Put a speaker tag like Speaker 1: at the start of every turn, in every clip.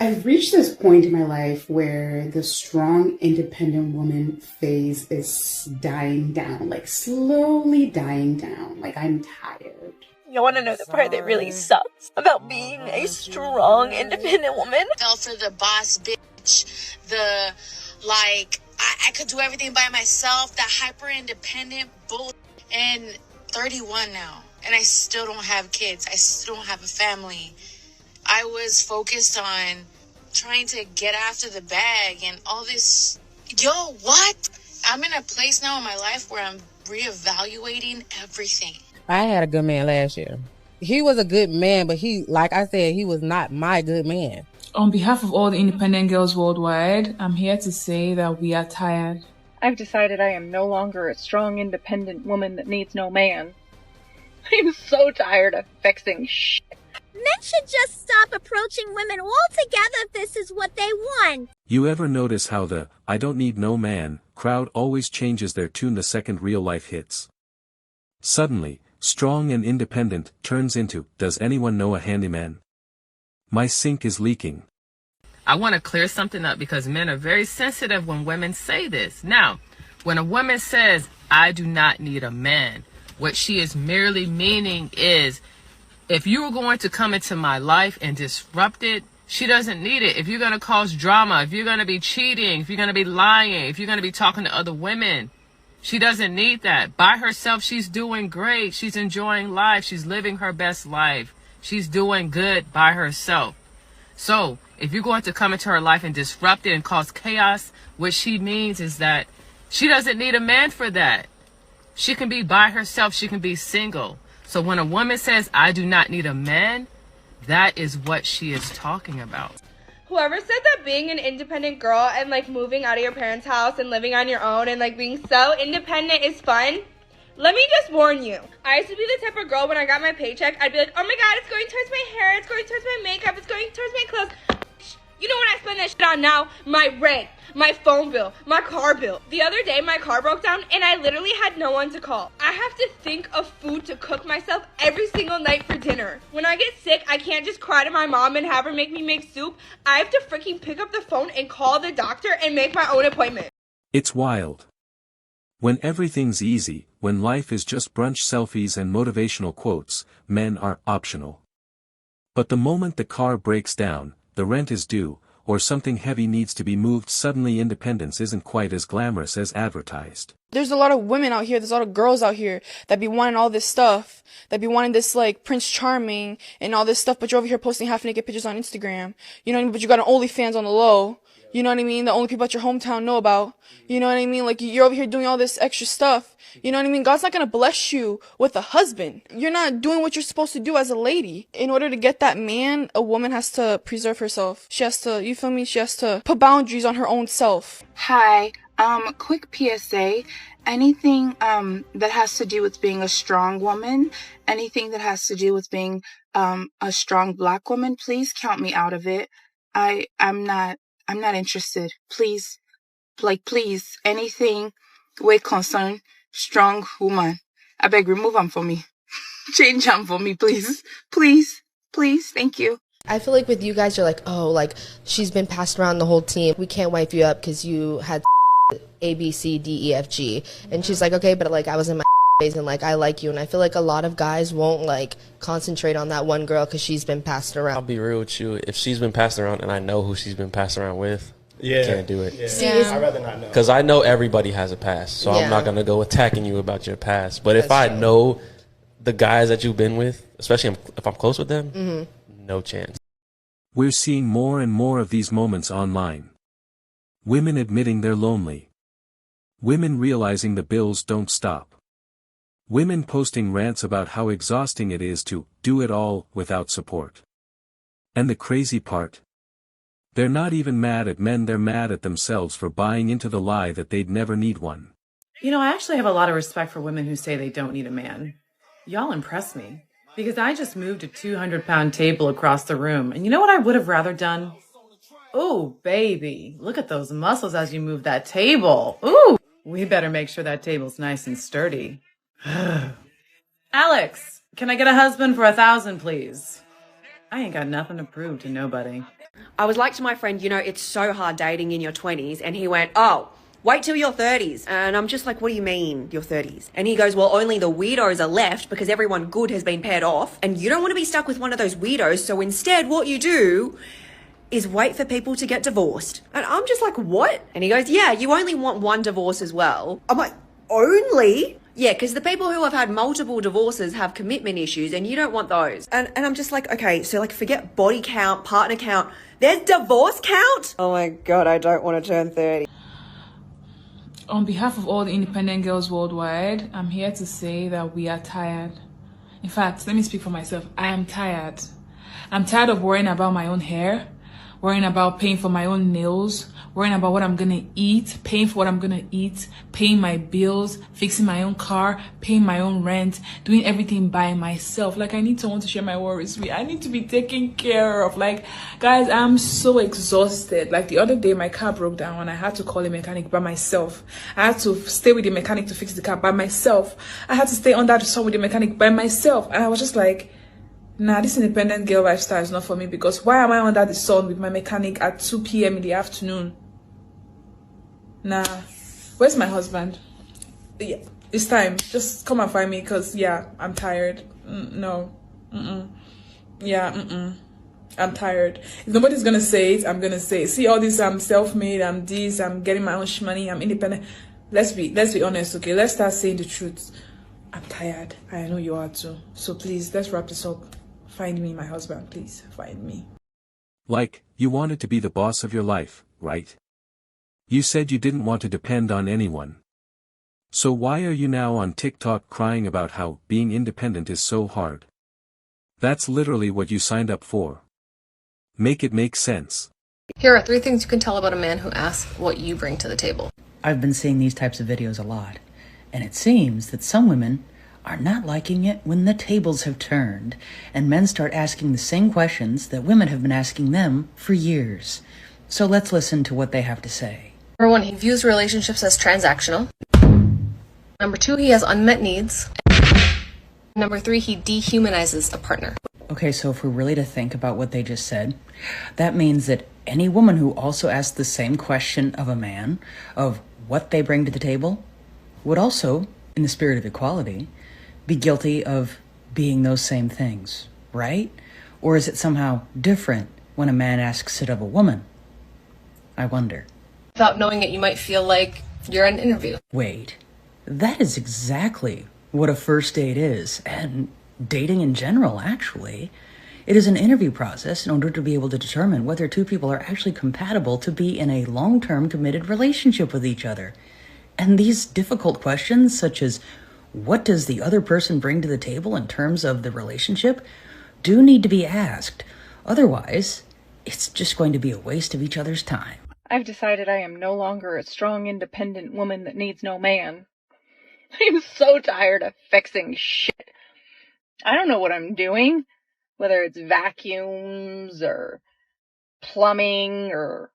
Speaker 1: I've reached this point in my life where the strong, independent woman phase is dying down, like slowly dying down. Like I'm tired.
Speaker 2: You want to know the part that really sucks about being a strong, independent woman?
Speaker 3: Fell for the boss bitch, the I could do everything by myself, that hyper independent bull. And 31 now, and I still don't have kids. I still don't have a family. I was focused on trying to get after the bag and all this. Yo, what? I'm in a place now in my life where I'm reevaluating everything.
Speaker 4: I had a good man last year. He was a good man, but he, like I said, he was not my good man.
Speaker 5: On behalf of all the independent girls worldwide, I'm here to say that we are tired.
Speaker 6: I've decided I am no longer a strong, independent woman that needs no man. I'm so tired of fixing shit.
Speaker 7: Men should just stop approaching women altogether if this is what they want.
Speaker 8: You ever notice how the "I don't need no man" crowd always changes their tune the second real life hits? Suddenly, strong and independent turns into, "Does anyone know a handyman? My sink is leaking."
Speaker 9: I want to clear something up because men are very sensitive when women say this. Now, when a woman says, "I do not need a man," what she is merely meaning is, if you were going to come into my life and disrupt it, she doesn't need it. If you're going to cause drama, if you're going to be cheating, if you're going to be lying, if you're going to be talking to other women, she doesn't need that. By herself, she's doing great. She's enjoying life. She's living her best life. She's doing good by herself. So, if you're going to come into her life and disrupt it and cause chaos, what she means is that she doesn't need a man for that. She can be by herself. She can be single. So when a woman says, "I do not need a man," that is what she is talking about.
Speaker 10: Whoever said that being an independent girl and like moving out of your parents' house and living on your own and like being so independent is fun, let me just warn you. I used to be the type of girl when I got my paycheck, I'd be like, "Oh my god, it's going towards my hair, it's going towards my makeup, it's going towards my clothes." You know what I spend that shit on now? My rent, my phone bill, my car bill. The other day, my car broke down and I literally had no one to call. I have to think of food to cook myself every single night for dinner. When I get sick, I can't just cry to my mom and have her make me make soup. I have to freaking pick up the phone and call the doctor and make my own appointment.
Speaker 8: It's wild. When everything's easy, when life is just brunch selfies and motivational quotes, men are optional. But the moment the car breaks down, the rent is due, or something heavy needs to be moved, suddenly independence isn't quite as glamorous as advertised.
Speaker 11: There's a lot of women out here, there's a lot of girls out here that be wanting all this stuff, that be wanting this like Prince Charming and all this stuff, but you're over here posting half-naked pictures on Instagram. You know what I mean? But you got an OnlyFans on the low. You know what I mean? The only people at your hometown know about. You know what I mean? Like, you're over here doing all this extra stuff. You know what I mean? God's not gonna bless you with a husband. You're not doing what you're supposed to do as a lady. In order to get that man, a woman has to preserve herself. She has to, you feel me? She has to put boundaries on her own self.
Speaker 12: Hi, quick PSA. Anything, that has to do with being a strong woman, anything that has to do with being, a strong black woman, please count me out of it. I'm not interested. Please, please, anything with concern strong woman. I beg, remove them for me. Change them for me, please. Please, please, thank you.
Speaker 13: I feel like with you guys, you're like, oh, like, she's been passed around the whole team. We can't wipe you up because you had A, B, C, D, E, F, G. And she's like, okay, but like, I was in my phase and like, I like you. And I feel like a lot of guys won't like concentrate on that one girl because she's been passed around.
Speaker 14: I'll be real with you. If she's been passed around and I know who she's been passed around with, I can't do it.
Speaker 13: Yeah.
Speaker 14: I'd rather not know. Because I know everybody has a past, so I'm not going to go attacking you about your past. But if I know the guys that you've been with, especially if I'm close with them, no chance.
Speaker 8: We're seeing more and more of these moments online. Women admitting they're lonely. Women realizing the bills don't stop. Women posting rants about how exhausting it is to do it all without support. And the crazy part? They're not even mad at men, they're mad at themselves for buying into the lie that they'd never need one.
Speaker 15: You know, I actually have a lot of respect for women who say they don't need a man. Y'all impress me. Because I just moved a 200-pound table across the room. And you know what I would have rather done? Ooh, baby, look at those muscles as you move that table. Ooh, we better make sure that table's nice and sturdy. Alex, can I get a husband for 1,000, please? I ain't got nothing to prove to nobody.
Speaker 16: I was like to my friend, you know, it's so hard dating in your 20s. And he went, oh, wait till your 30s. And I'm just like, what do you mean, your 30s? And he goes, well, only the weirdos are left because everyone good has been paired off. And you don't want to be stuck with one of those weirdos. So instead, what you do is wait for people to get divorced. And I'm just like, what? And he goes, yeah, you only want one divorce as well. I'm like, only? Yeah, because the people who have had multiple divorces have commitment issues and you don't want those. And I'm just like, okay, so like forget body count, partner count. There's divorce count? Oh my God, I don't want to turn 30.
Speaker 5: On behalf of all the independent girls worldwide, I'm here to say that we are tired. In fact, let me speak for myself. I am tired. I'm tired of worrying about my own hair, worrying about paying for my own nails, worrying about what I'm gonna eat, paying for what I'm gonna eat, paying my bills, fixing my own car, paying my own rent, doing everything by myself. Like, I need someone to share my worries with. I need to be taken care of. Like, guys, I'm so exhausted. Like, the other day, my car broke down and I had to call a mechanic by myself. I had to stay with the mechanic to fix the car by myself. I had to stay under the sun with the mechanic by myself. And I was just like, nah, this independent girl lifestyle is not for me, because why am I under the sun with my mechanic at 2 p.m. in the afternoon? Nah. Where's my husband? Yeah, it's time. Just come and find me, because, yeah, I'm tired. No. Yeah, I'm tired. If nobody's gonna say it, I'm gonna say it. See all this, I'm self-made, I'm this, I'm getting my own money, I'm independent. Let's be honest, okay? Let's start saying the truth. I'm tired. I know you are too. So please, let's wrap this up. Find me my husband, please. Find me.
Speaker 8: Like, you wanted to be the boss of your life, right? You said you didn't want to depend on anyone. So why are you now on TikTok crying about how being independent is so hard? That's literally what you signed up for. Make it make sense.
Speaker 17: Here are 3 things you can tell about a man who asks what you bring to the table.
Speaker 18: I've been seeing these types of videos a lot, and it seems that some women are not liking it when the tables have turned, and men start asking the same questions that women have been asking them for years. So let's listen to what they have to say.
Speaker 17: Number 1, he views relationships as transactional. Number 2, he has unmet needs. Number 3, he dehumanizes a partner.
Speaker 18: Okay, so if we're really to think about what they just said, that means that any woman who also asks the same question of a man, of what they bring to the table, would also, in the spirit of equality, be guilty of being those same things, right? Or is it somehow different when a man asks it of a woman? I wonder.
Speaker 17: Without knowing it, you might feel like you're at an interview.
Speaker 18: Wait, that is exactly what a first date is, and dating in general, actually. It is an interview process in order to be able to determine whether 2 people are actually compatible to be in a long-term committed relationship with each other. And these difficult questions, such as what does the other person bring to the table in terms of the relationship, do need to be asked. Otherwise, it's just going to be a waste of each other's time.
Speaker 6: I've decided I am no longer a strong, independent woman that needs no man. I'm so tired of fixing shit. I don't know what I'm doing, whether it's vacuums or plumbing or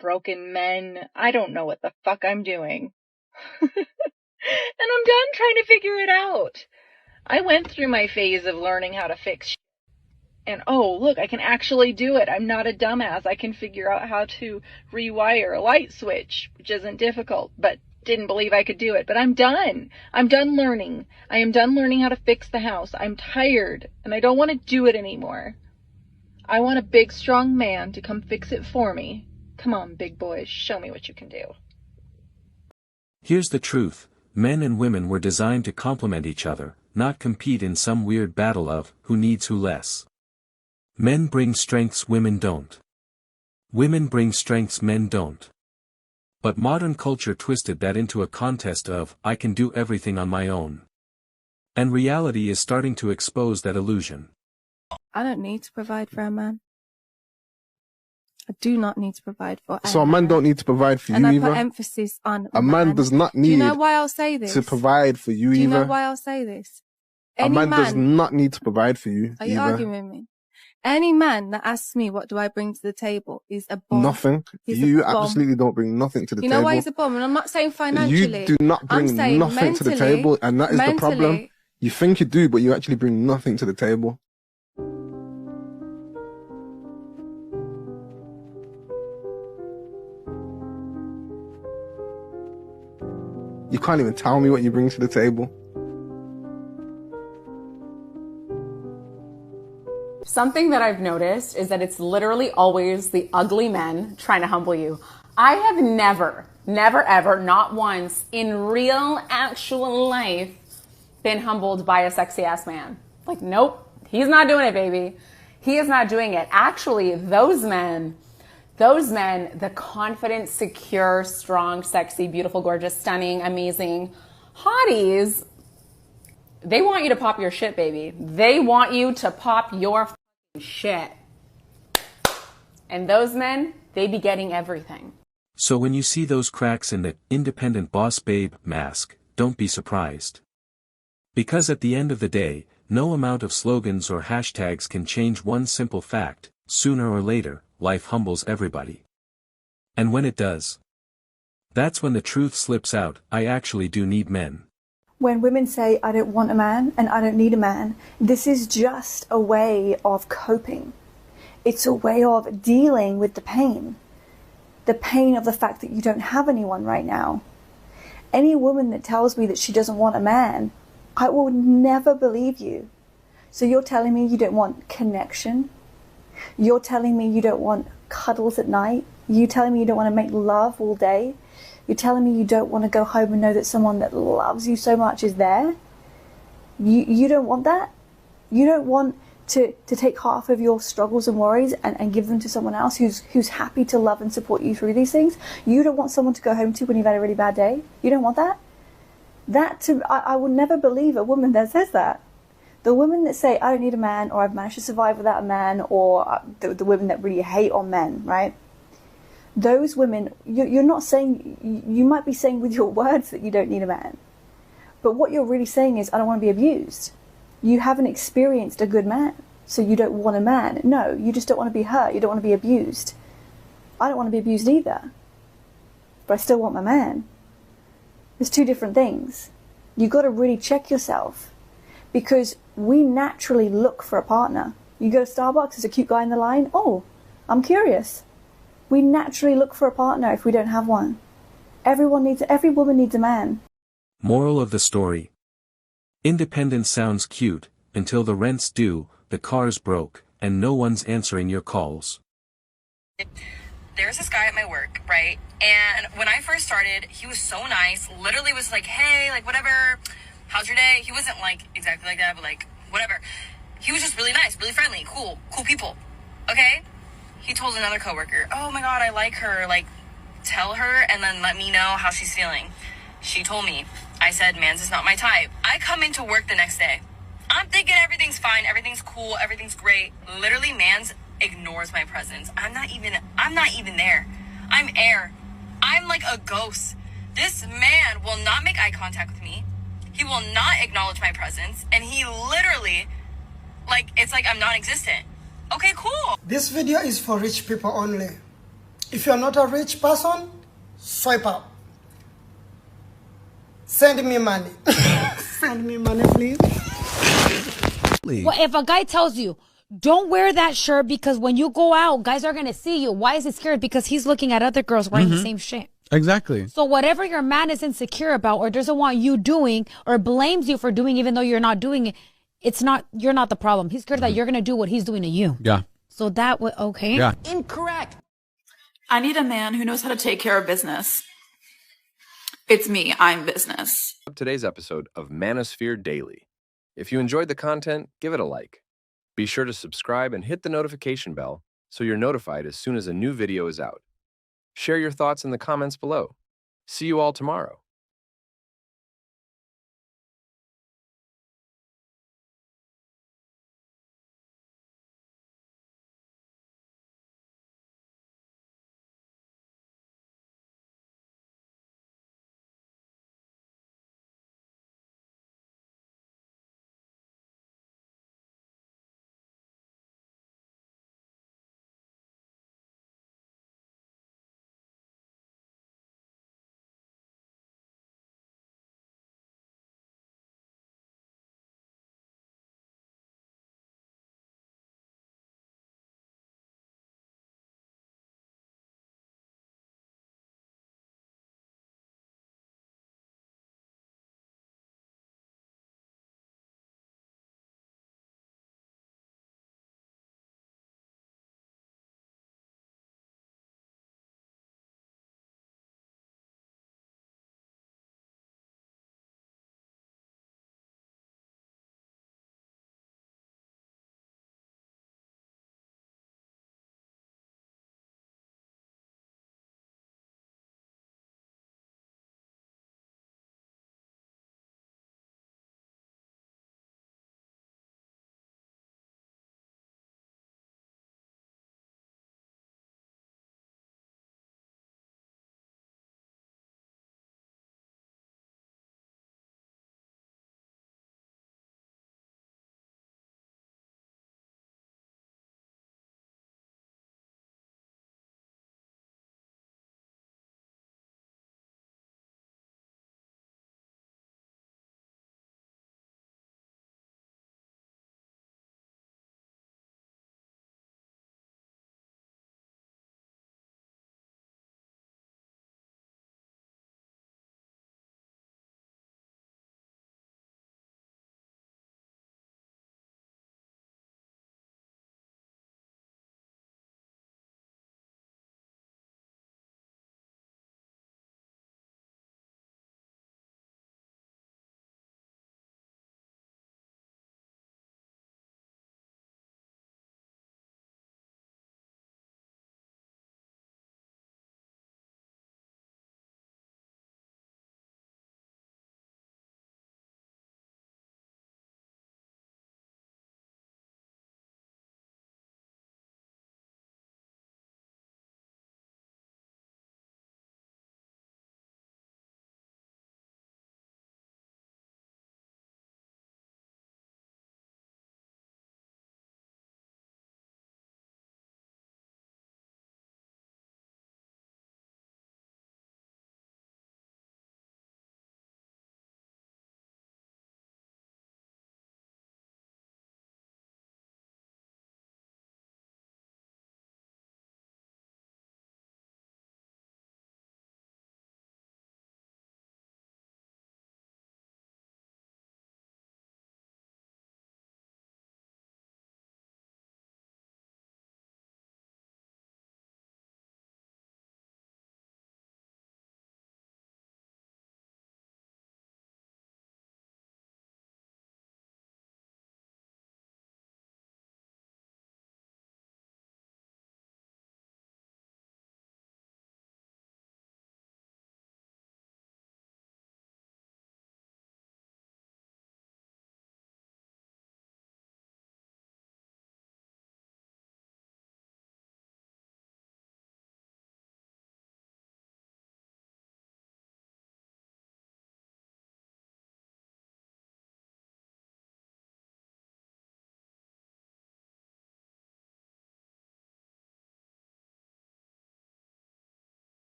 Speaker 6: broken men. I don't know what the fuck I'm doing. And I'm done trying to figure it out. I went through my phase of learning how to fix shit. And oh, look, I can actually do it. I'm not a dumbass. I can figure out how to rewire a light switch, which isn't difficult, but didn't believe I could do it. But I'm done. I'm done learning. I am done learning how to fix the house. I'm tired, and I don't want to do it anymore. I want a big, strong man to come fix it for me. Come on, big boys, show me what you can do.
Speaker 8: Here's the truth. Men and women were designed to complement each other, not compete in some weird battle of who needs who less. Men bring strengths women don't. Women bring strengths men don't. But modern culture twisted that into a contest of, I can do everything on my own. And reality is starting to expose that illusion.
Speaker 19: I don't need to provide for a man. I do not need to provide for.
Speaker 20: So a man don't need to provide for you either.
Speaker 19: And I put emphasis on
Speaker 20: a man does not need.
Speaker 19: Do you know why I'll say this?
Speaker 20: To provide for you either.
Speaker 19: Do you know why I'll say this?
Speaker 20: A man does not need to provide for you.
Speaker 19: Are you arguing with me? Any man that asks me what do I bring to the table is a bum.
Speaker 20: Nothing. You absolutely don't bring nothing to the table.
Speaker 19: You know why he's a bum? And I'm not saying financially.
Speaker 20: You do not bring nothing to the table, and that is the problem. You think you do, but you actually bring nothing to the table. You can't even tell me what you bring to the table.
Speaker 21: Something that I've noticed is that it's literally always the ugly men trying to humble you. I have never, ever, not once in real, actual life been humbled by a sexy ass man. Like, nope, he's not doing it, baby. He is not doing it. Actually, those men, the confident, secure, strong, sexy, beautiful, gorgeous, stunning, amazing hotties, they want you to pop your shit, baby. They want you to pop your shit. And those men, they be getting everything.
Speaker 8: So when you see those cracks in the independent boss babe mask, don't be surprised. Because at the end of the day, no amount of slogans or hashtags can change one simple fact: sooner or later, life humbles everybody. And when it does, that's when the truth slips out: I actually do need men.
Speaker 22: When women say, I don't want a man and I don't need a man, this is just a way of coping. It's a way of dealing with the pain of the fact that you don't have anyone right now. Any woman that tells me that she doesn't want a man, I will never believe you. So you're telling me you don't want connection? You're telling me you don't want cuddles at night? You're telling me you don't want to make love all day? You're telling me you don't want to go home and know that someone that loves you so much is there? You don't want that? You don't want to take half of your struggles and worries and give them to someone else who's happy to love and support you through these things? You don't want someone to go home to when you've had a really bad day? You don't want that? I will never believe a woman that says that. The women that say, I don't need a man, or I've managed to survive without a man, or the women that really hate on men, right? Those women, you're not saying, you might be saying with your words that you don't need a man. But what you're really saying is, I don't want to be abused. You haven't experienced a good man, so you don't want a man. No, you just don't want to be hurt. You don't want to be abused. I don't want to be abused either. But I still want my man. There's two different things. You've got to really check yourself, because we naturally look for a partner. You go to Starbucks, there's a cute guy in the line. Oh, I'm curious. We naturally look for a partner if we don't have one. Every woman needs a man.
Speaker 8: Moral of the story: independence sounds cute, until the rent's due, the car's broke, and no one's answering your calls.
Speaker 23: There's this guy at my work, right? And when I first started, he was so nice. Literally was like, hey, like, whatever, how's your day? He wasn't like exactly like that, but like, whatever. He was just really nice, really friendly, cool people. Okay? He told another coworker, oh my God, I like her. Like, tell her and then let me know how she's feeling. She told me. I said, man's is not my type. I come into work the next day. I'm thinking everything's fine, everything's cool, everything's great. Literally, man's ignores my presence. I'm not even there. I'm air. I'm like a ghost. This man will not make eye contact with me. He will not acknowledge my presence. And he literally, like, it's like I'm non-existent. Okay, cool.
Speaker 24: This video is for rich people only. If you're not a rich person, swipe up. Send me money. Send me money, please.
Speaker 25: Well, if a guy tells you, don't wear that shirt because when you go out, guys are going to see you. Why is he scared? Because he's looking at other girls wearing the same shit.
Speaker 26: Exactly.
Speaker 25: So whatever your man is insecure about or doesn't want you doing or blames you for doing even though you're not doing it, you're not the problem. He's scared that you're going to do what he's doing to you.
Speaker 26: Yeah.
Speaker 25: So that would, okay.
Speaker 26: Yeah.
Speaker 27: Incorrect. I need a man who knows how to take care of business. It's me. I'm business.
Speaker 28: Today's episode of Manosphere Daily. If you enjoyed the content, give it a like. Be sure to subscribe and hit the notification bell so you're notified as soon as a new video is out. Share your thoughts in the comments below. See you all tomorrow.